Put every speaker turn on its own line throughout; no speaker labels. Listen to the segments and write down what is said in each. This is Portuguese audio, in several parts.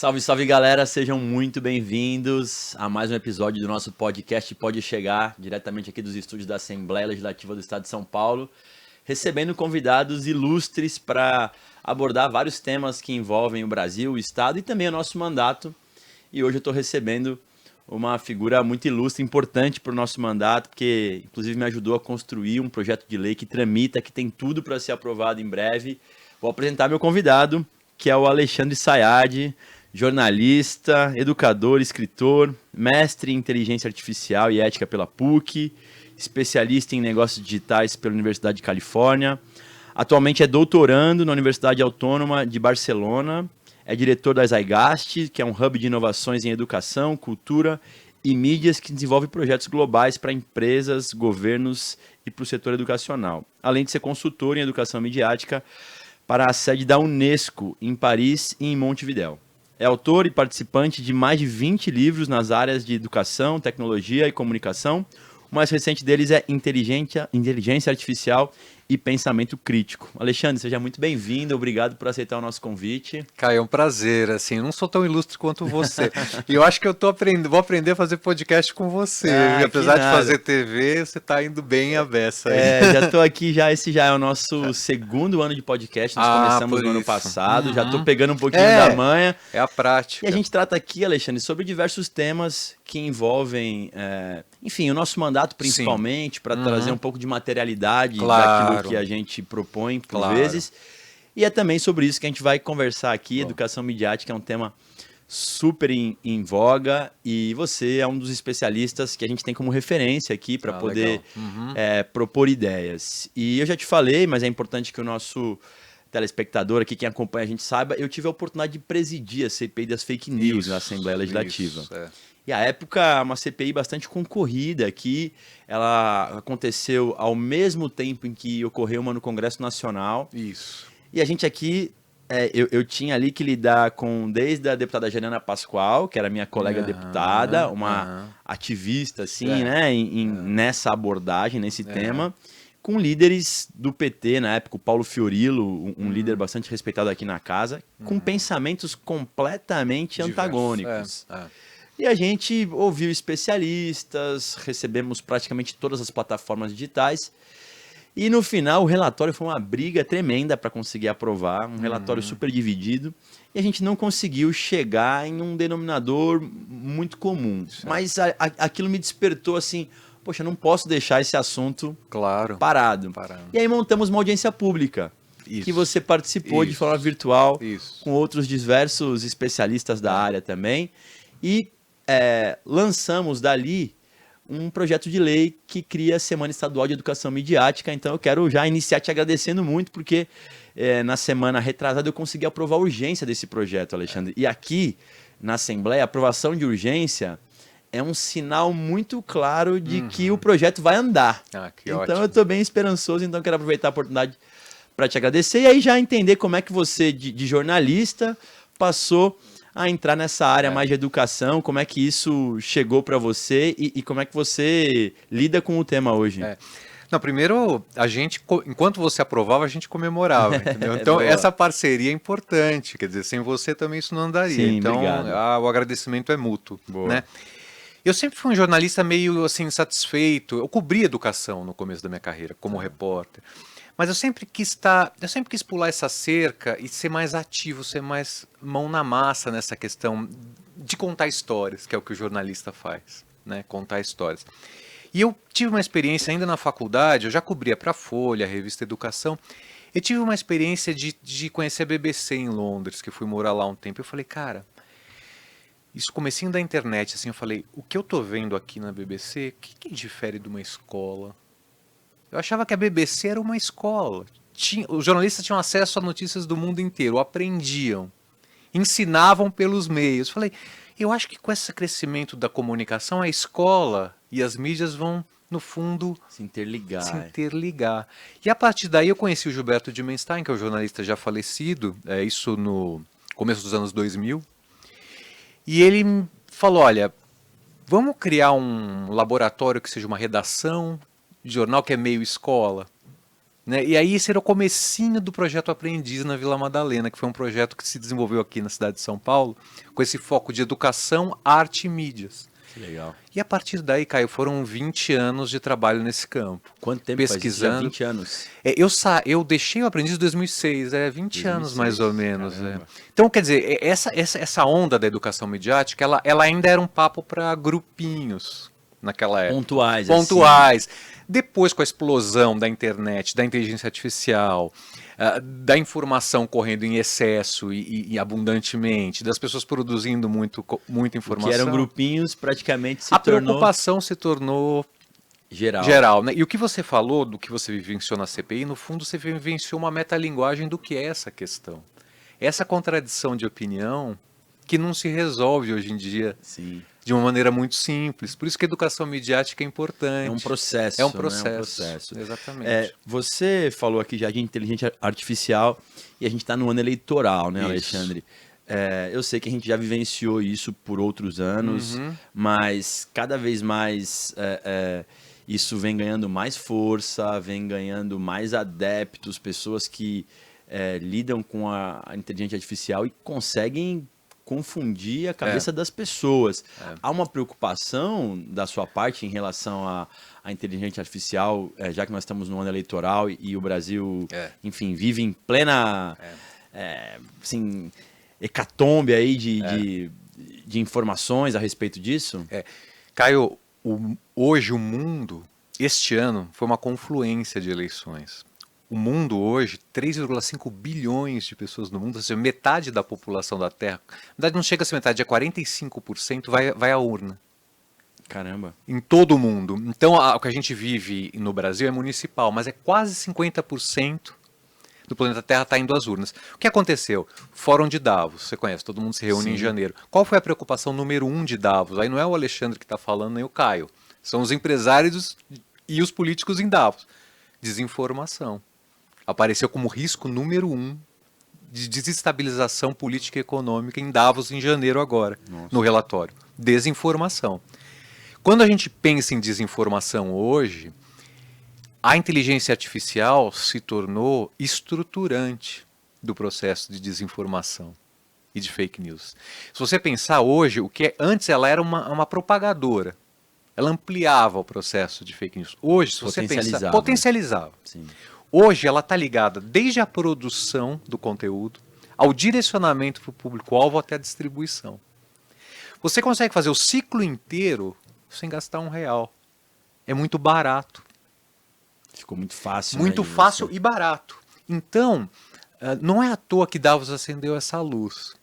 Salve, salve galera, sejam muito bem-vindos a mais um episódio do nosso podcast Pode Chegar, diretamente aqui dos estúdios da Assembleia Legislativa do Estado de São Paulo, recebendo convidados ilustres para abordar vários temas que envolvem o Brasil, o Estado e também o nosso mandato. E hoje eu estou recebendo uma figura muito ilustre, importante para o nosso mandato, porque inclusive me ajudou a construir um projeto de lei que tramita, que tem tudo para ser aprovado em breve. Vou apresentar meu convidado, que é o Alexandre Sayad, jornalista, educador, escritor, mestre em inteligência artificial e ética pela PUC, especialista em negócios digitais pela Universidade de Califórnia. Atualmente é doutorando na Universidade Autônoma de Barcelona, é diretor da Zygast, que é um hub de inovações em educação, cultura e mídias que desenvolve projetos globais para empresas, governos e para o setor educacional. Além de ser consultor em educação midiática para a sede da Unesco em Paris e em Montevidéu. É autor e participante de mais de 20 livros nas áreas de educação, tecnologia e comunicação. O mais recente deles é Inteligência Artificial e Pensamento Crítico. Alexandre, seja muito bem-vindo, obrigado por aceitar o nosso convite.
Caio, é um prazer, assim, não sou tão ilustre quanto você. E eu acho que vou aprender a fazer podcast com você. Apesar de fazer TV, você está indo bem a beça aí.
Já estou aqui, esse já é o nosso segundo ano de podcast, nós começamos no ano passado, já estou pegando um pouquinho da manha.
É a prática.
E a gente trata aqui, Alexandre, sobre diversos temas que envolvem, enfim, o nosso mandato principalmente, para trazer um pouco de materialidade daquilo que a gente propõe por vezes. E é também sobre isso que a gente vai conversar aqui. Educação midiática é um tema super em voga e você é um dos especialistas que a gente tem como referência aqui para poder propor ideias. E eu já te falei, mas é importante que o nosso telespectador aqui, quem acompanha a gente saiba, eu tive a oportunidade de presidir a CPI das fake news na Assembleia Legislativa. E a época, uma CPI bastante concorrida aqui, ela aconteceu ao mesmo tempo em que ocorreu uma no Congresso Nacional.
Isso.
E a gente aqui, eu tinha ali que lidar com, desde a deputada Janaína Pascoal, que era minha colega deputada, uma ativista, assim, né, nessa abordagem, nesse tema, com líderes do PT, na época, o Paulo Fiorilo, um líder bastante respeitado aqui na casa, com pensamentos completamente antagônicos. E a gente ouviu especialistas, recebemos praticamente todas as plataformas digitais. E no final o relatório foi uma briga tremenda para conseguir aprovar, um relatório super dividido. E a gente não conseguiu chegar em um denominador muito comum. Mas aquilo me despertou assim, poxa, não posso deixar esse assunto parado. E aí montamos uma audiência pública. Que você participou de forma virtual, com outros diversos especialistas da área também. E lançamos dali um projeto de lei que cria a Semana Estadual de Educação Midiática. Então eu quero já iniciar te agradecendo muito, porque na semana retrasada eu consegui aprovar a urgência desse projeto, Alexandre. E aqui, na Assembleia, a aprovação de urgência é um sinal muito claro de que o projeto vai andar. Então ótimo. Eu estou bem esperançoso, então quero aproveitar a oportunidade para te agradecer e aí já entender como é que você, de jornalista, passou a entrar nessa área mais de educação, como é que isso chegou para você e como é que você lida com o tema hoje?
Não, primeiro, a gente, enquanto você aprovava, a gente comemorava, entendeu? Então, essa parceria é importante, quer dizer, sem você também isso não andaria.
Sim,
então, o agradecimento é mútuo, né? Eu sempre fui um jornalista meio, assim, insatisfeito. Eu cobri educação no começo da minha carreira, como repórter. Mas eu sempre quis pular essa cerca e ser mais ativo, ser mais mão na massa nessa questão de contar histórias, que é o que o jornalista faz, né? Contar histórias. E eu tive uma experiência ainda na faculdade, eu já cobria para a Folha, a revista Educação. Eu tive uma experiência de conhecer a BBC em Londres, que eu fui morar lá um tempo. Eu falei, cara, isso comecinho da internet, assim, eu falei, o que eu tô vendo aqui na BBC, o que difere de uma escola? Eu achava que a BBC era uma escola. Os jornalistas tinham acesso a notícias do mundo inteiro, aprendiam, ensinavam pelos meios. Falei, eu acho que com esse crescimento da comunicação, a escola e as mídias vão, no fundo,
se interligar.
E a partir daí eu conheci o Gilberto Dimenstein, que é um jornalista já falecido, isso no começo dos anos 2000. E ele falou, olha, vamos criar um laboratório que seja uma redação, jornal que é meio escola. né? E aí esse era o comecinho do projeto Aprendiz na Vila Madalena, que foi um projeto que se desenvolveu aqui na cidade de São Paulo, com esse foco de educação, arte e mídias.
Que legal.
E a partir daí, Caio, foram 20 anos de trabalho nesse campo.
Quanto tempo
pesquisando?
faz? Já 20 anos.
Eu deixei o Aprendiz em 2006, 20 anos mais ou menos.
Caramba.
Então, quer dizer, essa onda da educação midiática, ela ainda era um papo para grupinhos naquela época.
Pontuais.
Pontuais. Assim. Depois, com a explosão da internet, da inteligência artificial, da informação correndo em excesso e abundantemente, das pessoas produzindo muita informação.
Que eram grupinhos, praticamente
a preocupação se tornou geral, né? E o que você falou, do que você vivenciou na CPI, no fundo você vivenciou uma metalinguagem do que é essa questão. Essa contradição de opinião que não se resolve hoje em dia.
Sim.
De uma maneira muito simples. Por isso que a educação midiática é importante.
É um processo.
É um processo.
Né? É um processo.
Exatamente.
Você falou aqui já de inteligência artificial e a gente está no ano eleitoral, né,
Isso.
Alexandre? Eu sei que a gente já vivenciou isso por outros anos, mas cada vez mais isso vem ganhando mais força, vem ganhando mais adeptos, pessoas que lidam com a inteligência artificial e conseguem confundir a cabeça das pessoas. Há uma preocupação da sua parte em relação à inteligência artificial, já que nós estamos no ano eleitoral e o Brasil, enfim, vive em plena assim, hecatombe aí de informações a respeito disso?
Caio, hoje o mundo, este ano, foi uma confluência de eleições. O mundo hoje, 3,5 bilhões de pessoas no mundo, ou seja, metade da população da Terra, na verdade não chega a ser metade, é 45% vai à urna.
Caramba.
Em todo o mundo. Então o que a gente vive no Brasil é municipal, mas é quase 50% do planeta Terra está indo às urnas. O que aconteceu? Fórum de Davos, você conhece, todo mundo se reúne em janeiro. Qual foi a preocupação número 1 de Davos? Aí não é o Alexandre que está falando, nem o Caio. São os empresários e os políticos em Davos. Desinformação. Apareceu como risco número 1 de desestabilização política e econômica em Davos em janeiro agora, no relatório. Desinformação. Quando a gente pensa em desinformação hoje, a inteligência artificial se tornou estruturante do processo de desinformação e de fake news. Se você pensar hoje, o que antes ela era uma propagadora, ela ampliava o processo de fake news. Hoje, se você pensar, potencializava.
Sim.
Hoje ela está ligada desde a produção do conteúdo, ao direcionamento para o público-alvo até a distribuição. Você consegue fazer o ciclo inteiro sem gastar R$1. É muito barato.
Ficou muito fácil.
Muito fácil e barato. Então, não é à toa que Davos acendeu essa luz.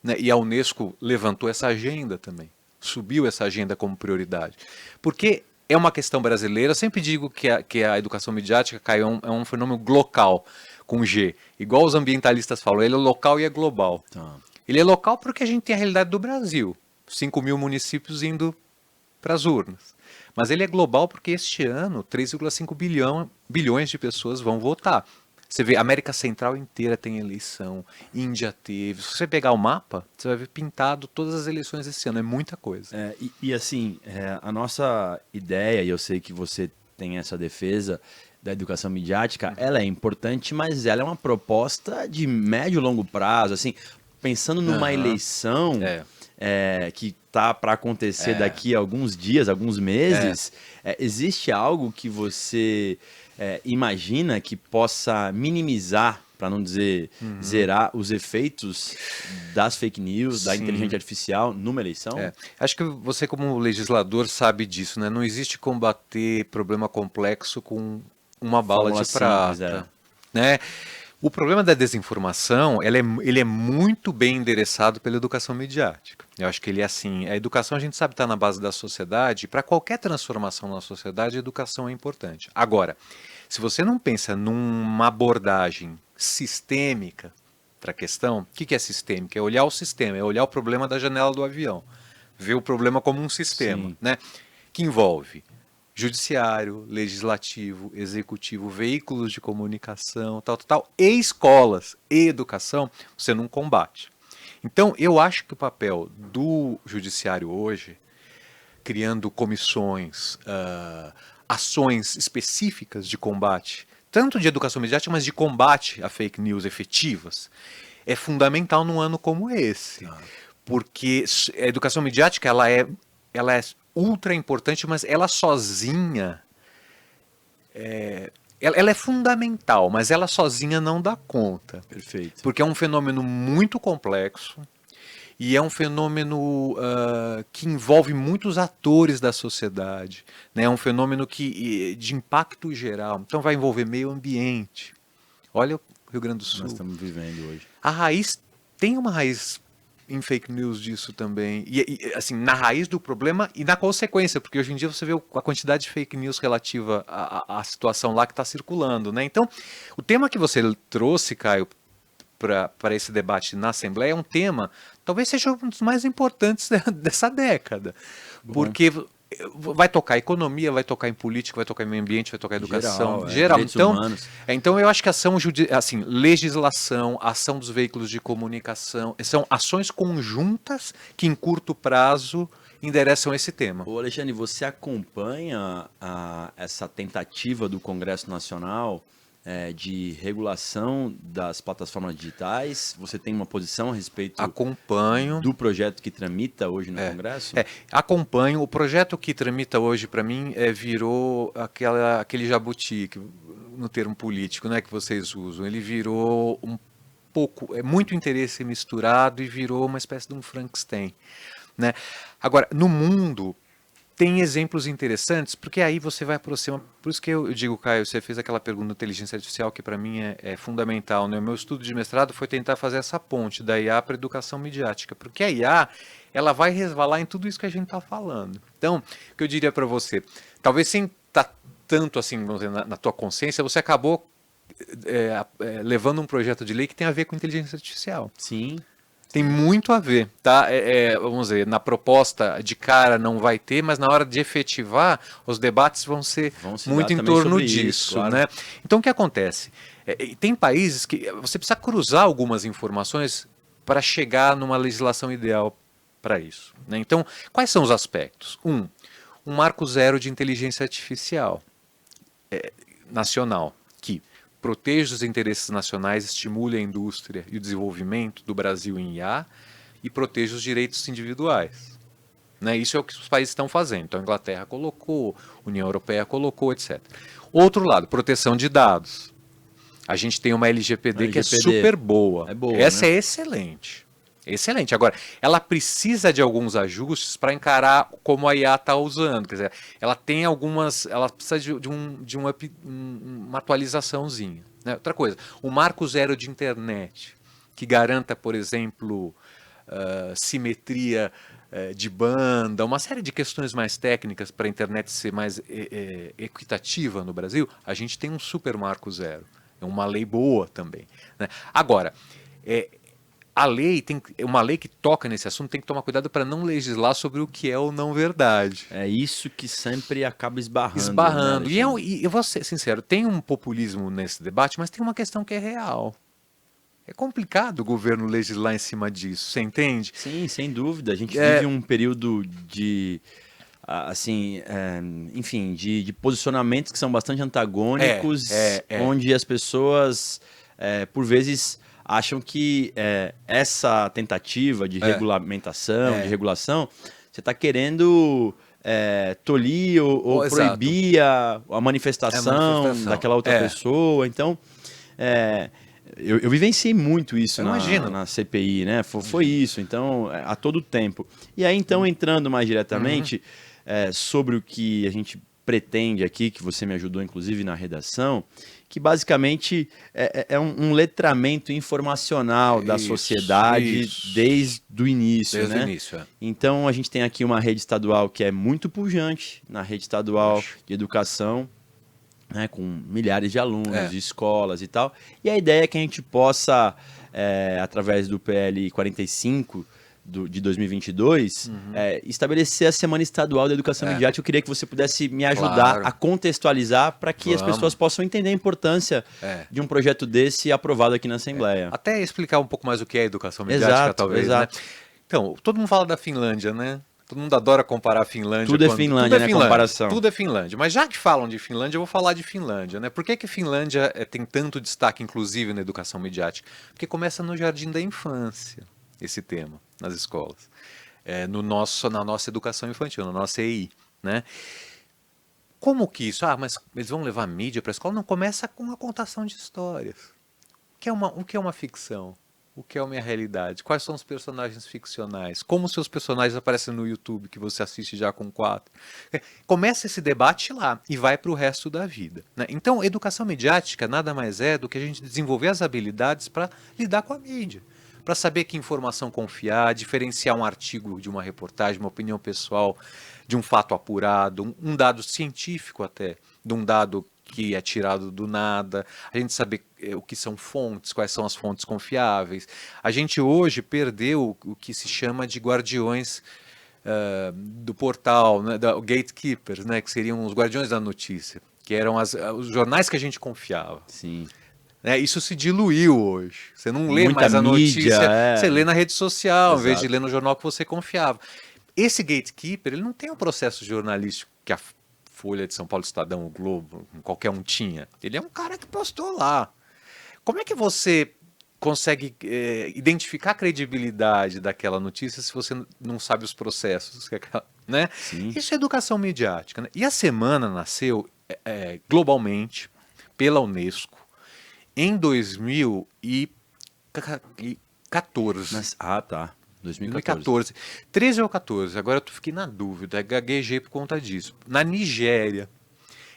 Né? E a Unesco levantou essa agenda também. Subiu essa agenda como prioridade. Porque é uma questão brasileira. Eu sempre digo que a educação midiática, Caio, é um fenômeno glocal, com G. Igual os ambientalistas falam, ele é local e é global.
Tá.
Ele é local porque a gente tem a realidade do Brasil. 5 mil municípios indo para as urnas. Mas ele é global porque este ano 3,5 bilhões de pessoas vão votar. Você vê, a América Central inteira tem eleição, Índia teve. Se você pegar o mapa, você vai ver pintado todas as eleições esse ano. É muita coisa.
Assim, a nossa ideia, e eu sei que você tem essa defesa da educação midiática, ela é importante, mas ela é uma proposta de médio e longo prazo. Assim, pensando numa eleição que está para acontecer daqui a alguns dias, alguns meses, existe algo que você imagina que possa minimizar, para não dizer zerar, os efeitos das fake news, da inteligência artificial numa eleição?
Acho que você, como legislador, sabe disso, né? Não existe combater problema complexo com uma bala de prata. Né? O problema da desinformação, ele é muito bem endereçado pela educação midiática. Eu acho que ele é assim, a educação a gente sabe está na base da sociedade, e para qualquer transformação na sociedade, a educação é importante. Agora, se você não pensa numa abordagem sistêmica para a questão, o que é sistêmica? É olhar o sistema, é olhar o problema da janela do avião, ver o problema como um sistema, né? Que envolve judiciário, legislativo, executivo, veículos de comunicação, e escolas e educação, você não combate. Então, eu acho que o papel do judiciário hoje, criando comissões, ações específicas de combate, tanto de educação midiática, mas de combate a fake news efetivas, é fundamental num ano como esse. Porque a educação midiática ela é ultra importante, mas ela sozinha... Ela é fundamental, mas ela sozinha não dá conta.
Perfeito.
Porque é um fenômeno muito complexo e é um fenômeno que envolve muitos atores da sociedade. Né? É um fenômeno de impacto geral. Então vai envolver meio ambiente. Olha o Rio Grande do Sul.
Nós estamos vivendo hoje.
A raiz tem uma raiz em fake news disso também. E assim, na raiz do problema e na consequência, porque hoje em dia você vê a quantidade de fake news relativa à situação lá que está circulando, né? Então, o tema que você trouxe, Caio, para esse debate na Assembleia é um tema, talvez seja um dos mais importantes dessa década.
Bom.
Porque vai tocar economia, vai tocar em política, vai tocar em meio ambiente, vai tocar em educação, geral. Então eu acho que legislação, ação dos veículos de comunicação, são ações conjuntas que em curto prazo endereçam esse tema.
Ô Alexandre, você acompanha essa tentativa do Congresso Nacional de regulação das plataformas digitais? Você tem uma posição a respeito do projeto que tramita hoje no Congresso?
Acompanho. O projeto que tramita hoje, para mim, virou aquele jabuti, no termo político, né, que vocês usam. Ele virou um pouco, muito interesse misturado e virou uma espécie de um Frankenstein. Né? Agora, no mundo... tem exemplos interessantes, porque aí você vai aproximar. Por isso que eu digo, Caio, você fez aquela pergunta da inteligência artificial que para mim é fundamental. Né? O meu estudo de mestrado foi tentar fazer essa ponte da IA para a educação midiática, porque a IA ela vai resvalar em tudo isso que a gente está falando. Então, o que eu diria para você, talvez sem estar tanto assim, vamos dizer, na tua consciência, você acabou levando um projeto de lei que tem a ver com inteligência artificial.
Sim.
Tem muito a ver, tá? Vamos dizer, na proposta de cara não vai ter, mas na hora de efetivar, os debates vão ser muito em torno disso, claro. Né? Então o que acontece? Tem países que você precisa cruzar algumas informações para chegar numa legislação ideal para isso. Né? Então, quais são os aspectos? Um marco zero de inteligência artificial nacional, que proteja os interesses nacionais, estimule a indústria e o desenvolvimento do Brasil em IA e proteja os direitos individuais. Né? Isso é o que os países estão fazendo. Então, a Inglaterra colocou, a União Europeia colocou, etc. Outro lado, proteção de dados. A gente tem uma LGPD que é super boa. Essa, né? É excelente. Excelente. Agora, ela precisa de alguns ajustes para encarar como a IA está usando. Quer dizer, ela tem algumas. Ela precisa de uma atualizaçãozinha. Né? Outra coisa, o marco zero de internet, que garanta, por exemplo, simetria de banda, uma série de questões mais técnicas para a internet ser mais equitativa no Brasil, a gente tem um super marco zero. É uma lei boa também. Né? Agora, a lei uma lei que toca nesse assunto tem que tomar cuidado para não legislar sobre o que é ou não verdade.
É isso que sempre acaba esbarrando.
Esbarrando. Né, e eu vou ser sincero, tem um populismo nesse debate, mas tem uma questão que é real. É complicado o governo legislar em cima disso, você entende?
Sim, sem dúvida. A gente vive um período de... enfim, de posicionamentos que são bastante antagônicos, onde as pessoas, por vezes... acham que essa tentativa de regulamentação, de regulação, você está querendo tolir ou proibir a manifestação daquela outra pessoa. Então, eu vivenciei muito isso na CPI, né? Foi isso, então, a todo tempo. E aí, então, entrando mais diretamente sobre o que a gente pretende aqui, que você me ajudou, inclusive, na redação, que basicamente é um letramento informacional da sociedade desde o início. Desde o início, Então, a gente tem aqui uma rede estadual que é muito pujante, na rede estadual de educação, né, com milhares de alunos, de escolas e tal. E a ideia é que a gente possa, através do PL 45, de 2022, estabelecer a Semana Estadual da Educação Midiática. Eu queria que você pudesse me ajudar a contextualizar para que as pessoas possam entender a importância de um projeto desse aprovado aqui na Assembleia.
Até explicar um pouco mais o que é educação midiática, talvez. Exato. Né? Então, todo mundo fala da Finlândia, né? Todo mundo adora comparar a Finlândia.
Tudo é Finlândia, né? Comparação.
Tudo é Finlândia. Mas já que falam de Finlândia, eu vou falar de Finlândia, né? Por que que Finlândia tem tanto destaque, inclusive, na educação midiática? Porque começa no jardim da infância, esse tema, nas escolas. Na nossa educação infantil, na nossa EI, né? Como que isso? Mas eles vão levar mídia para a escola? Não, começa com a contação de histórias. O que é uma ficção? O que é uma realidade? Quais são os personagens ficcionais? Como seus personagens aparecem no YouTube, que você assiste já com 4? Começa esse debate lá e vai para o resto da vida, né? Então, educação midiática nada mais é do que a gente desenvolver as habilidades para lidar com a mídia. Para saber que informação confiar, diferenciar um artigo de uma reportagem, uma opinião pessoal, de um fato apurado, um dado científico até, de um dado que é tirado do nada, a gente saber o que são fontes, quais são as fontes confiáveis. A gente hoje perdeu o que se chama de guardiões do portal, né, gatekeepers, né, que seriam os guardiões da notícia, que eram os jornais que a gente confiava.
Sim.
Isso se diluiu hoje. Você não lê
Muita
mais a
mídia,
notícia, você lê na rede social,
Exato.
em vez de ler no jornal que você confiava. Esse gatekeeper, ele não tem um processo jornalístico que a Folha de São Paulo, Estadão, o Globo, qualquer um tinha. Ele é um cara que postou lá. Como é que você consegue identificar a credibilidade daquela notícia se você não sabe os processos? Né? Isso é educação midiática, né? E a semana nasceu globalmente pela Unesco em 2014.
Tá.
2014. 13 ou 14, agora eu fiquei na dúvida, gaguejei por conta disso. Na Nigéria,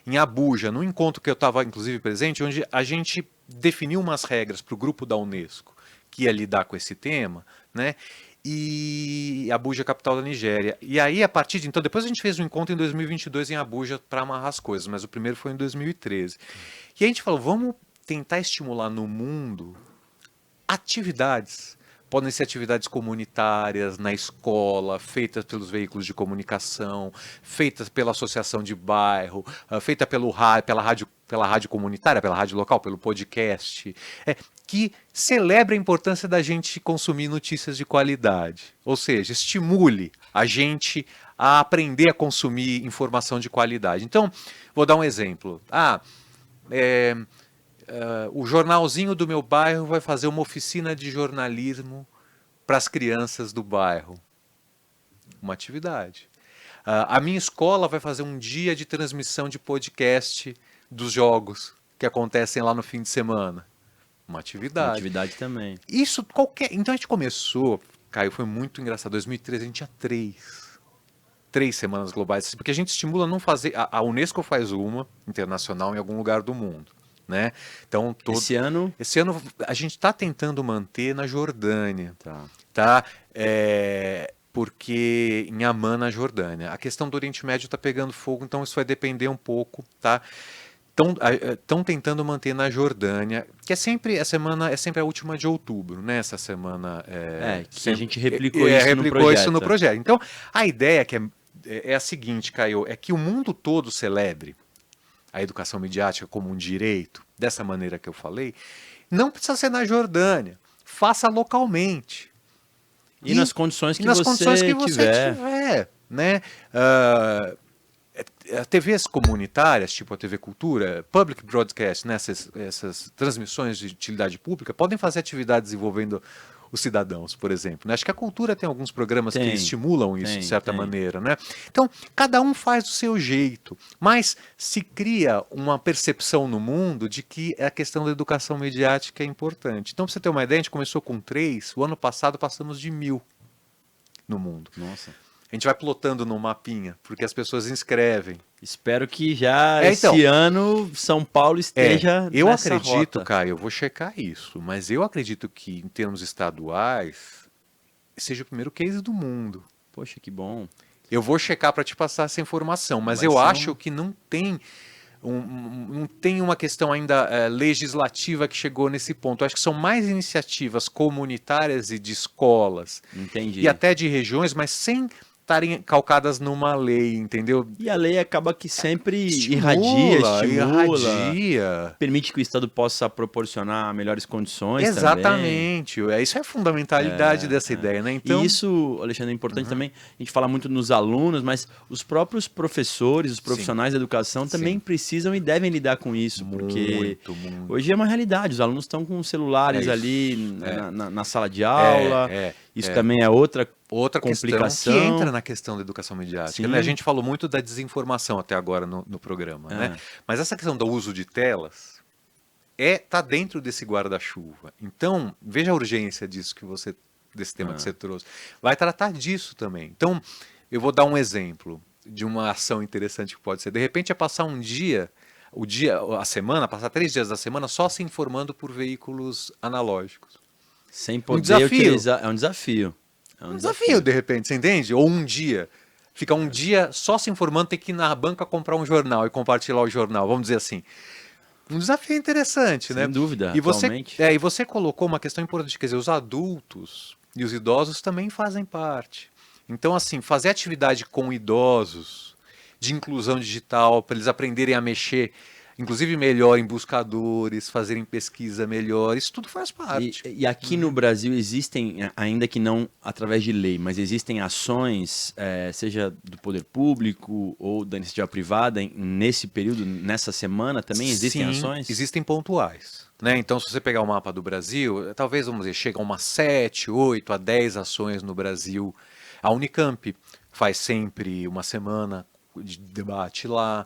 em Abuja, num encontro que eu estava inclusive presente, onde a gente definiu umas regras para o grupo da Unesco que ia lidar com esse tema, né? E Abuja é a capital da Nigéria. E aí, a partir de então, depois a gente fez um encontro em 2022 em Abuja para amarrar as coisas, mas o primeiro foi em 2013. E a gente falou, vamos tentar estimular no mundo atividades. Podem ser atividades comunitárias, na escola, feitas pelos veículos de comunicação, feitas pela associação de bairro, feita pela rádio comunitária, pela rádio local, pelo podcast, que celebra a importância da gente consumir notícias de qualidade. Ou seja, estimule a gente a aprender a consumir informação de qualidade. Então, vou dar um exemplo. O jornalzinho do meu bairro vai fazer uma oficina de jornalismo para as crianças do bairro. Uma atividade. A minha escola vai fazer um dia de transmissão de podcast dos jogos que acontecem lá no fim de semana. Uma atividade.
Uma atividade também.
Então a gente começou, Caio, foi muito engraçado. Em 2013 a gente tinha 3 semanas globais, porque a gente estimula a não fazer. A Unesco faz uma internacional em algum lugar do mundo. Né? Então,
Esse ano
a gente está tentando manter na Jordânia, tá? Porque em Amman, na Jordânia, a questão do Oriente Médio está pegando fogo, então isso vai depender um pouco, tá? Estão tentando manter na Jordânia, que é sempre a última de outubro, né? Essa semana
que a gente replicou isso no projeto.
Então, a ideia é a seguinte, Caio, é que o mundo todo celebre a educação midiática como um direito, dessa maneira que eu falei. Não precisa ser na Jordânia, faça localmente.
E nas condições que você
tiver, né? TVs comunitárias, tipo a TV Cultura, Public Broadcast, né? essas transmissões de utilidade pública, podem fazer atividades envolvendo os cidadãos, por exemplo. Né? Acho que a cultura tem alguns programas que estimulam isso, de certa maneira. Né? Então, cada um faz do seu jeito, mas se cria uma percepção no mundo de que a questão da educação midiática é importante. Então, para você ter uma ideia, a gente começou com 3, o ano passado passamos de 1.000 no mundo.
Nossa.
A gente vai plotando no mapinha, porque as pessoas inscrevem.
Espero que já esse ano São Paulo esteja
eu
nessa
acredito,
rota.
Caio, eu vou checar isso, mas eu acredito que em termos estaduais seja o primeiro case do mundo.
Poxa, que bom.
Eu vou checar para te passar essa informação, mas eu acho que não tem uma questão ainda legislativa que chegou nesse ponto. Eu acho que são mais iniciativas comunitárias e de escolas.
Entendi.
E até de regiões, mas sem estarem calcadas numa lei, entendeu?
E a lei acaba que sempre
Estimula,
irradia, permite que o Estado possa proporcionar melhores condições também.
Exatamente. Isso é a fundamentalidade dessa ideia, né? Então,
E isso, Alexandre, é importante também. A gente fala muito nos alunos, mas os próprios professores, os profissionais da educação também precisam e devem lidar com isso, porque hoje é uma realidade. Os alunos estão com celulares ali na sala de aula. Isso também é outra complicação
que entra na questão da educação midiática, né? A gente falou muito da desinformação até agora no programa, né? Mas essa questão do uso de telas tá dentro desse guarda-chuva. Então, veja a urgência desse tema que você trouxe. Vai tratar disso também. Então, eu vou dar um exemplo de uma ação interessante que pode ser. De repente, é passar a semana, passar 3 dias da semana só se informando por veículos analógicos.
Sem poder utilizar. É um desafio.
É um desafio, de repente, você entende? Ou um dia. Fica um dia só se informando, tem que ir na banca comprar um jornal e compartilhar o jornal, vamos dizer assim. Um desafio interessante, né?
Sem dúvida,
e você colocou uma questão importante, quer dizer, os adultos e os idosos também fazem parte. Então, assim, fazer atividade com idosos, de inclusão digital, para eles aprenderem a mexer, inclusive melhor em buscadores, fazerem pesquisa melhor, isso tudo faz parte.
E aqui no Brasil existem, ainda que não através de lei, mas existem ações, seja do poder público ou da iniciativa privada, nesse período, nessa semana também existem ações?
Existem pontuais. Né? Então, se você pegar o mapa do Brasil, talvez, vamos dizer, chegam umas 7, 8 a 10 ações no Brasil. A Unicamp faz sempre uma semana de debate lá.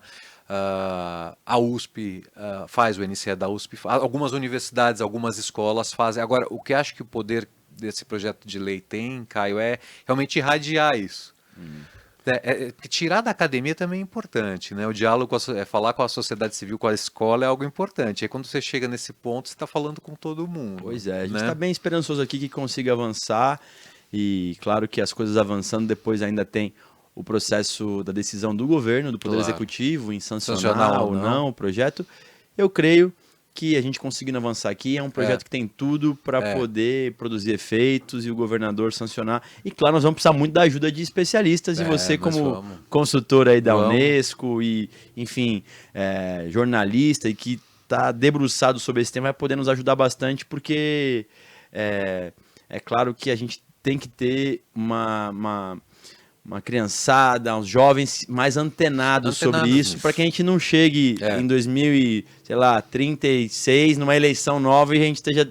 A USP faz, o NCE da USP, algumas universidades, algumas escolas fazem. Agora, o que acho que o poder desse projeto de lei tem, Caio, é realmente irradiar isso. Tirar da academia também é importante, né? O diálogo, falar com a sociedade civil, com a escola é algo importante. Aí quando você chega nesse ponto, você está falando com todo mundo.
Pois é, a gente está bem esperançoso aqui que consiga avançar e claro que as coisas avançando depois ainda tem o processo da decisão do governo, do Poder Executivo, em sancionar ou não o projeto. Eu creio que a gente conseguindo avançar aqui é um projeto que tem tudo para poder produzir efeitos e o governador sancionar. E claro, nós vamos precisar muito da ajuda de especialistas e você como consultor aí da Unesco e, enfim, jornalista e que está debruçado sobre esse tema vai poder nos ajudar bastante porque é claro que a gente tem que ter uma criançada, uns jovens mais antenados sobre isso, para que a gente não chegue em 2036, numa eleição nova, e a gente esteja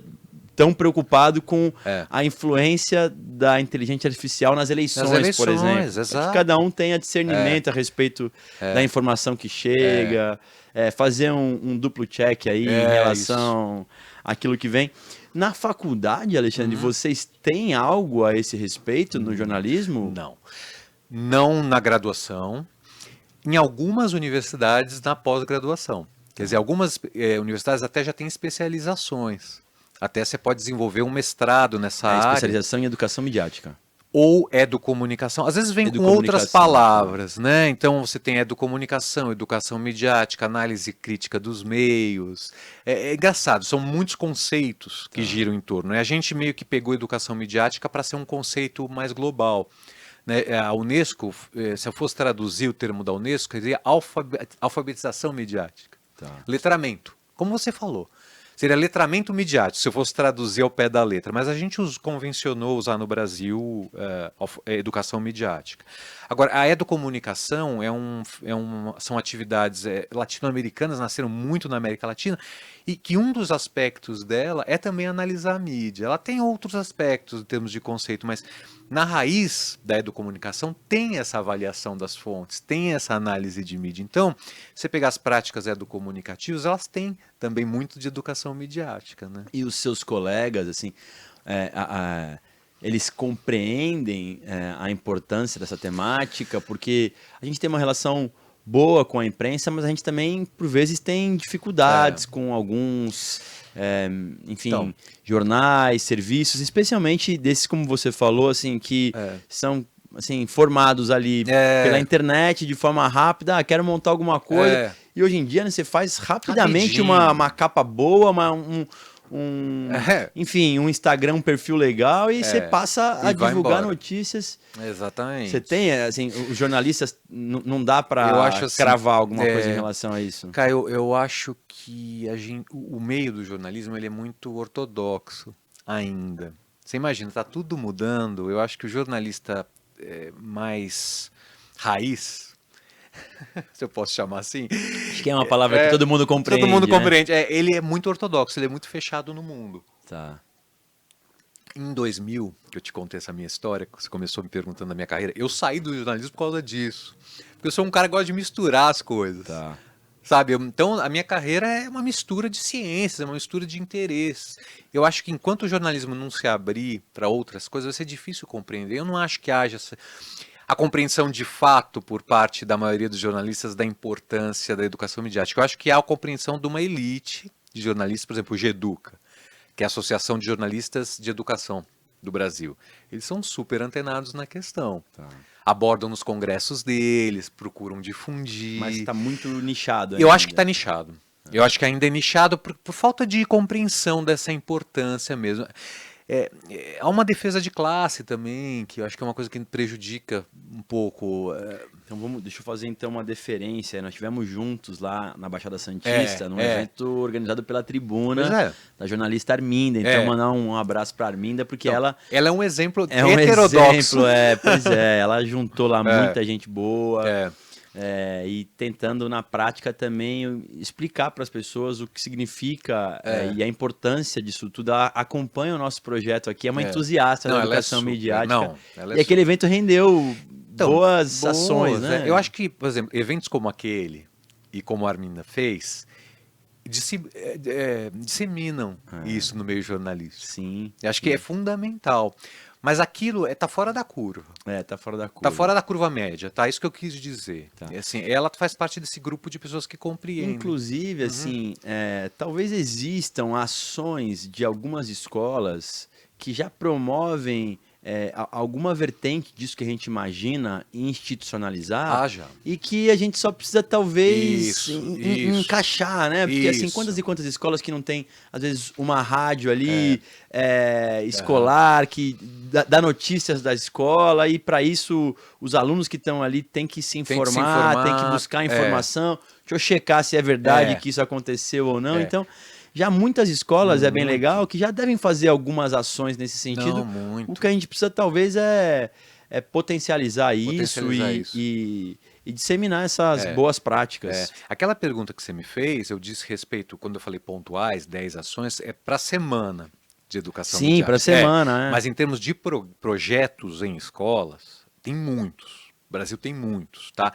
tão preocupado com a influência da inteligência artificial nas eleições, por exemplo. Que cada um tenha discernimento a respeito da informação que chega, fazer um duplo check aí em relação àquilo que vem. Na faculdade, Alexandre, vocês têm algo a esse respeito no jornalismo?
Não na graduação, em algumas universidades na pós-graduação. Quer dizer, algumas universidades até já têm especializações. Até você pode desenvolver um mestrado nessa área.
Especialização em educação midiática.
Ou educomunicação. Às vezes vem com outras palavras, né? Então você tem educomunicação, educação midiática, análise crítica dos meios. É engraçado, são muitos conceitos que giram em torno. A gente meio que pegou educação midiática para ser um conceito mais global. A Unesco, se eu fosse traduzir o termo da Unesco, seria alfabetização midiática. Letramento, como você falou. Seria letramento midiático, se eu fosse traduzir ao pé da letra. Mas a gente convencionou usar no Brasil educação midiática. Agora, a educomunicação são atividades latino-americanas, nasceram muito na América Latina, e que um dos aspectos dela é também analisar a mídia. Ela tem outros aspectos em termos de conceito, mas na raiz da educomunicação tem essa avaliação das fontes, tem essa análise de mídia. Então, você pegar as práticas educomunicativas, elas têm também muito de educação midiática, né?
E os seus colegas, assim, eles compreendem a importância dessa temática? Porque a gente tem uma relação boa com a imprensa, mas a gente também, por vezes, tem dificuldades com alguns... enfim, jornais, serviços, especialmente desses, como você falou, assim, que são assim, formados ali pela internet de forma rápida, quero montar alguma coisa, e hoje em dia, né, você faz rapidamente uma capa boa, enfim, um Instagram, um perfil legal e você passa a divulgar notícias.
Exatamente.
Você tem, assim, os jornalistas, não dá para cravar alguma coisa em relação a isso?
Caio, eu acho que o meio do jornalismo ele é muito ortodoxo ainda. Você imagina, tá tudo mudando. Eu acho que o jornalista mais raiz, se eu posso chamar assim.
Acho que é uma palavra que todo mundo compreende.
Todo mundo
né?
compreende. Ele é muito ortodoxo, ele é muito fechado no mundo.
Tá.
Em 2000, que eu te contei essa minha história, que você começou me perguntando da minha carreira, eu saí do jornalismo por causa disso. Porque eu sou um cara que gosta de misturar as coisas.
Tá.
Sabe? Então, a minha carreira é uma mistura de ciências, é uma mistura de interesses. Eu acho que enquanto o jornalismo não se abrir para outras coisas, vai ser difícil compreender. Eu não acho que haja a compreensão de fato por parte da maioria dos jornalistas da importância da educação midiática. Eu acho que há a compreensão de uma elite de jornalistas, por exemplo, o GEDUCA, que é a Associação de Jornalistas de Educação do Brasil. Eles são super antenados na questão.
Tá.
Abordam nos congressos deles, procuram difundir.
Mas está muito nichado ainda.
Eu acho que está nichado. Eu acho que ainda é nichado por falta de compreensão dessa importância mesmo. Há uma defesa de classe também, que eu acho que é uma coisa que prejudica um pouco.
Então deixa eu fazer então uma deferência. Nós estivemos juntos lá na Baixada Santista, num evento organizado pela Tribuna, da jornalista Arminda. Então mandar um abraço para Arminda, porque
então, ela é um exemplo
heterodoxo. Pois é, ela juntou lá muita gente boa. E tentando na prática também explicar para as pessoas o que significa e a importância disso tudo. Ela acompanha o nosso projeto aqui, é uma entusiasta da educação midiática. E aquele evento rendeu boas ações, né?
Eu acho que, por exemplo, eventos como aquele e como a Arminda fez disseminam isso no meio jornalístico.
Sim.
Eu acho que é fundamental. Mas aquilo tá fora da curva.
Tá fora da curva.
Tá fora da curva média, tá? Isso que eu quis dizer. Tá. Assim, ela faz parte desse grupo de pessoas que compreendem.
Inclusive, assim, talvez existam ações de algumas escolas que já promovem alguma vertente disso que a gente imagina institucionalizar e que a gente só precisa talvez encaixar, né? Porque assim, quantas e quantas escolas que não tem, às vezes, uma rádio ali escolar que dá notícias da escola e para isso os alunos que estão ali têm que se informar, têm que buscar informação. Deixa eu checar se é verdade que isso aconteceu ou não. Então, já muitas escolas, é bem legal, que já devem fazer algumas ações nesse sentido. O que a gente precisa talvez é potencializar isso e disseminar essas boas práticas.
Aquela pergunta que você me fez, eu disse respeito, quando eu falei pontuais, 10 ações, é para a semana de educação midiática.
Sim, para a semana.
Mas em termos de projetos em escolas, tem muitos. O Brasil tem muitos, tá?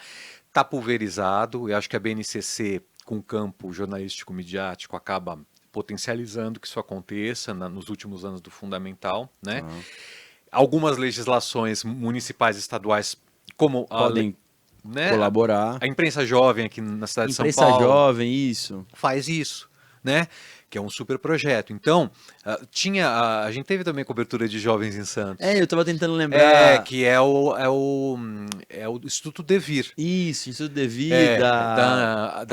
Tá pulverizado, eu acho que a BNCC, com o campo jornalístico midiático, acaba potencializando que isso aconteça nos últimos anos do fundamental, né? Algumas legislações municipais e estaduais, como
podem colaborar.
A imprensa jovem aqui na cidade de São Paulo.
Imprensa jovem, isso.
Faz isso, né? Que é um super projeto. Então, a gente teve também cobertura de jovens em Santos.
Eu estava tentando lembrar.
Que é o Instituto Devir.
Isso, Instituto Devir, da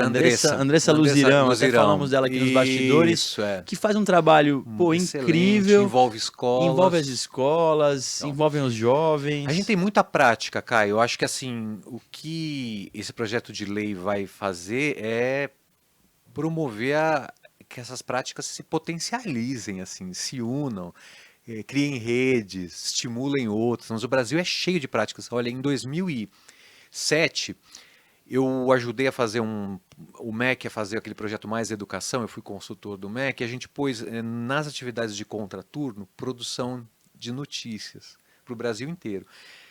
Andressa Luzirão. Até falamos dela aqui nos bastidores. Que faz um trabalho incrível.
Envolve escolas.
Envolve as escolas, envolve os jovens.
A gente tem muita prática, Caio. Eu acho que assim, o que esse projeto de lei vai fazer é promover que essas práticas se potencializem, assim, se unam, criem redes, estimulem outras. Mas o Brasil é cheio de práticas. Olha, em 2007, eu ajudei a fazer o MEC a fazer aquele projeto Mais Educação, eu fui consultor do MEC, e a gente pôs nas atividades de contraturno produção de notícias para o Brasil inteiro.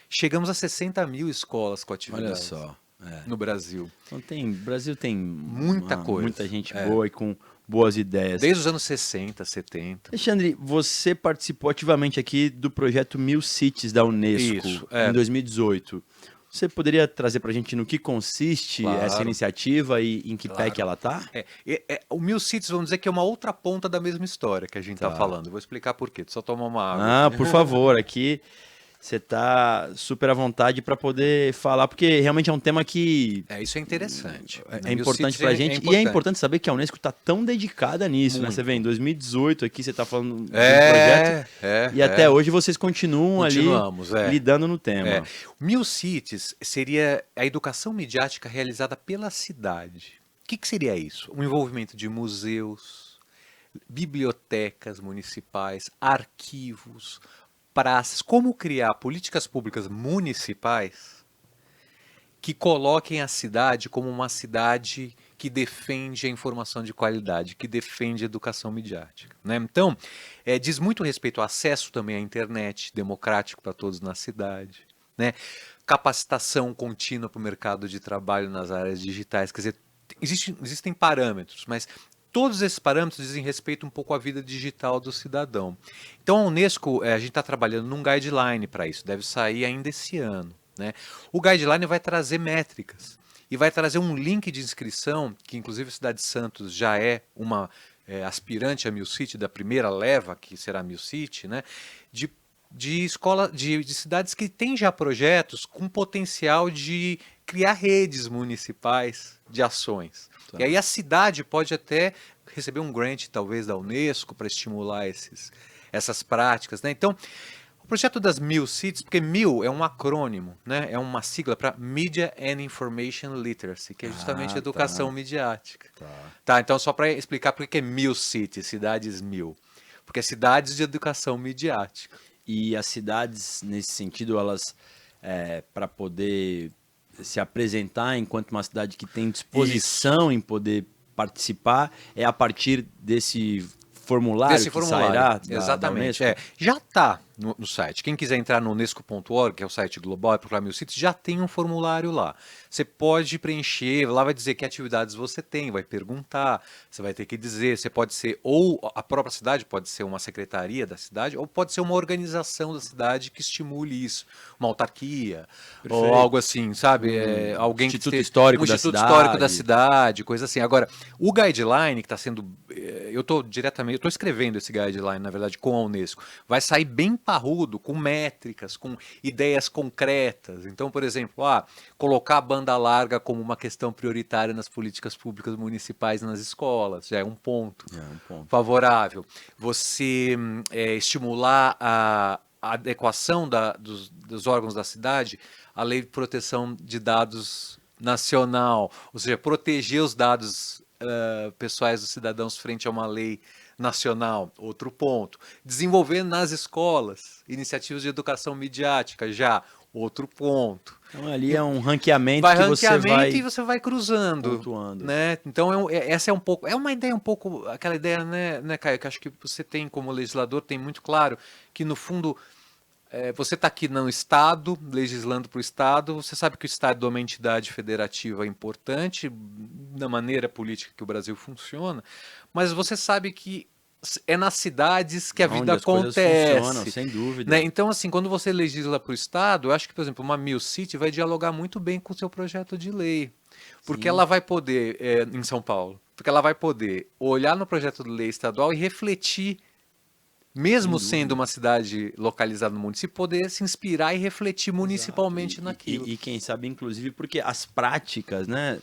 Chegamos a 60 mil escolas com atividades.
Olha só.
No Brasil.
Então o Brasil tem
muita coisa.
Muita gente boa e com boas ideias.
Desde os anos 60, 70.
Alexandre, você participou ativamente aqui do projeto 1000 Cities da Unesco em 2018. Você poderia trazer para a gente no que consiste essa iniciativa e em que pé que ela está?
O 1000 Cities, vamos dizer que é uma outra ponta da mesma história que a gente está falando. Eu vou explicar por quê. Só tomar uma água.
Por favor, aqui você tá super à vontade para poder falar, porque realmente é um tema que
Isso é interessante.
é importante para a gente. E é importante saber que a Unesco está tão dedicada nisso, né? Você vê, em 2018 aqui você está falando de um projeto e até hoje vocês continuam ali lidando no tema.
1000 Cities seria a educação midiática realizada pela cidade. O que seria isso? Um envolvimento de museus, bibliotecas municipais, arquivos, praças, como criar políticas públicas municipais que coloquem a cidade como uma cidade que defende a informação de qualidade, que defende a educação midiática, né? Então, diz muito respeito ao acesso também à internet, democrático para todos na cidade, né? Capacitação contínua para o mercado de trabalho nas áreas digitais, quer dizer, existem parâmetros, mas todos esses parâmetros dizem respeito um pouco à vida digital do cidadão. Então a Unesco, a gente está trabalhando num guideline para isso, deve sair ainda esse ano, né? O guideline vai trazer métricas e vai trazer um link de inscrição, que inclusive a cidade de Santos já é uma aspirante a 1000 City, da primeira leva, que será 1000 City, né? De cidades que têm já projetos com potencial de criar redes municipais de ações. E aí a cidade pode até receber um grant, talvez, da Unesco para estimular essas práticas, né? Então, o projeto das 1000 Cities, porque 1000 é um acrônimo, né? É uma sigla para Media and Information Literacy, que é justamente educação midiática. Tá, então só para explicar por que é 1000 Cities, cidades 1000. Porque é cidades de educação midiática.
E as cidades, nesse sentido, elas, para poder se apresentar enquanto uma cidade que tem disposição em poder participar, é a partir desse formulário que sairá da Unesco?
Já está no site. Quem quiser entrar no unesco.org, que é o site global, e procurar 1000 Cities, já tem um formulário lá. Você pode preencher, lá vai dizer que atividades você tem, vai perguntar, você vai ter que dizer, você pode ser, ou a própria cidade, pode ser uma secretaria da cidade, ou pode ser uma organização da cidade que estimule isso, uma autarquia, ou algo assim, sabe? Alguém
Instituto Histórico da
Instituto
cidade.
Histórico da cidade, coisa assim. Agora, o guideline que está sendo, eu estou escrevendo esse guideline, na verdade, com a Unesco, vai sair bem parrudo, com métricas, com ideias concretas. Então, por exemplo, colocar a banda larga como uma questão prioritária nas políticas públicas municipais nas escolas, já é um ponto, favorável. Você estimular a adequação dos órgãos da cidade à Lei de Proteção de Dados Nacional, ou seja, proteger os dados pessoais dos cidadãos frente a uma lei nacional, outro ponto. Desenvolver nas escolas iniciativas de educação midiática, já outro ponto.
Então ali é um ranqueamento
e você vai cruzando,
pontuando.
Né? Então essa é uma ideia um pouco, aquela ideia, né, Caio, que acho que você tem como legislador, tem muito claro que no fundo você está aqui no Estado, legislando para o Estado, você sabe que o Estado é uma entidade federativa importante na maneira política que o Brasil funciona, mas você sabe que é nas cidades que a vida acontece.
Funcionam, sem dúvida.
Né? Então, assim, quando você legisla para o Estado, eu acho que, por exemplo, uma 1000 City vai dialogar muito bem com o seu projeto de lei. Porque ela vai poder, em São Paulo, porque ela vai poder olhar no projeto de lei estadual e refletir, mesmo sendo uma cidade localizada no município, poder se inspirar e refletir municipalmente naquilo.
E quem sabe, inclusive, porque as práticas, né,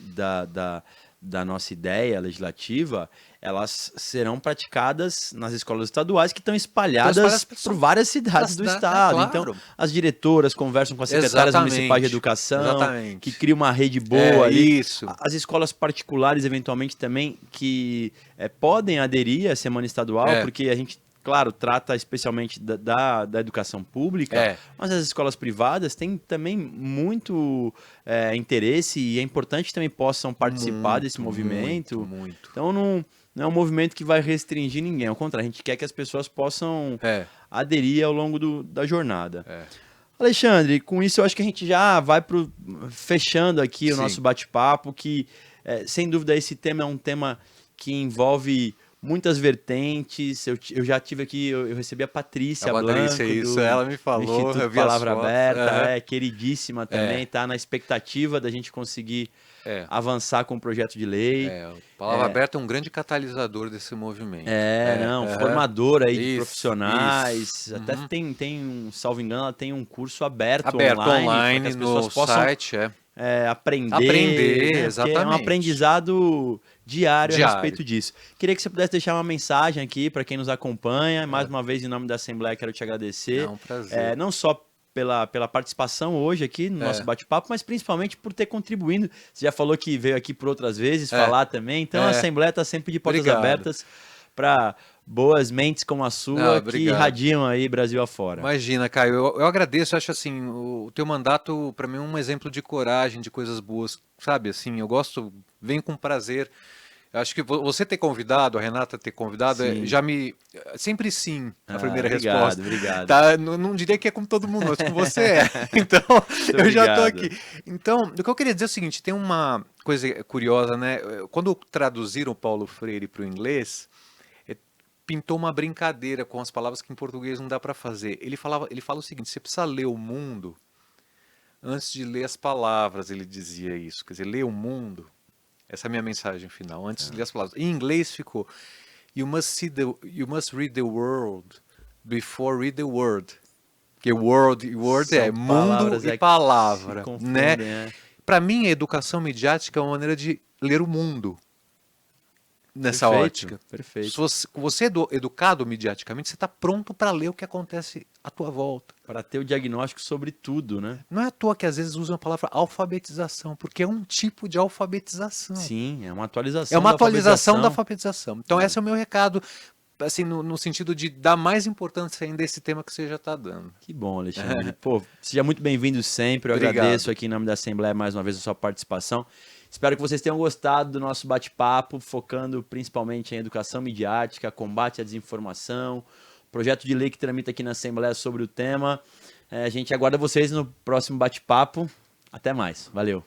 da nossa ideia legislativa, elas serão praticadas nas escolas estaduais que estão espalhadas por várias cidades do estado.
Claro.
Então, as diretoras conversam com as secretárias municipais de educação, que cria uma rede boa ali. As escolas particulares, eventualmente, também, que podem aderir à Semana Estadual, porque a gente, claro, trata especialmente da educação pública, mas as escolas privadas têm também muito interesse e é importante que também possam participar desse movimento.
Muito.
Então não é um movimento que vai restringir ninguém, ao contrário, a gente quer que as pessoas possam aderir ao longo da jornada. Alexandre, com isso eu acho que a gente já vai fechando aqui o nosso bate-papo, que sem dúvida esse tema é um tema que envolve muitas vertentes. Eu já tive aqui, eu recebi a Patrícia Blanco,
ela me falou,
Instituto Palavra Aberta, queridíssima também, tá na expectativa da gente conseguir avançar com o projeto de lei.
O Palavra Aberta é um grande catalisador desse movimento.
Formador aí de profissionais. Até tem salvo engano, ela tem um curso aberto online para que as pessoas
no
possam
site,
aprender, né?
Exatamente.
É um aprendizado diário a respeito disso. Queria que você pudesse deixar uma mensagem aqui para quem nos acompanha. Mais uma vez, em nome da Assembleia, quero te agradecer.
É um prazer.
Não só pela participação hoje aqui no nosso bate-papo, mas principalmente por ter contribuído. Você já falou que veio aqui por outras vezes falar também, então a Assembleia está sempre de portas abertas para boas mentes como a sua que irradiam aí Brasil afora.
Imagina, Caio, eu agradeço, eu acho assim, o teu mandato para mim é um exemplo de coragem, de coisas boas, sabe, assim, eu gosto, venho com prazer. Eu acho que você ter convidado, a Renata ter convidado, já me... Sempre sim, a primeira resposta.
Obrigado.
Tá? Não diria que é com todo mundo, mas com você é. Então, eu já estou aqui. Então, o que eu queria dizer é o seguinte, tem uma coisa curiosa, né? Quando traduziram Paulo Freire para o inglês, pintou uma brincadeira com as palavras que em português não dá para fazer. Ele fala o seguinte, você precisa ler o mundo antes de ler as palavras, ele dizia isso. Quer dizer, ler o mundo... Essa é a minha mensagem final, antes de ler as palavras. Em inglês ficou you must read the world before read the word. Porque word é mundo e palavra. Né? Para mim, a educação midiática é uma maneira de ler o mundo nessa ótica.
Perfeito.
Se você é educado midiaticamente, você está pronto para ler o que acontece à tua volta.
Para ter o diagnóstico sobre tudo, né?
Não é à toa que às vezes usam a palavra alfabetização, porque é um tipo de alfabetização.
Sim, é uma atualização.
É uma atualização da alfabetização. Então esse é o meu recado, assim, no sentido de dar mais importância ainda a esse tema que você já está dando.
Que bom, Alexandre. Pô, seja muito bem-vindo sempre. Eu agradeço aqui em nome da Assembleia mais uma vez a sua participação. Espero que vocês tenham gostado do nosso bate-papo, focando principalmente em educação midiática, combate à desinformação, projeto de lei que tramita aqui na Assembleia sobre o tema. A gente aguarda vocês no próximo bate-papo. Até mais. Valeu.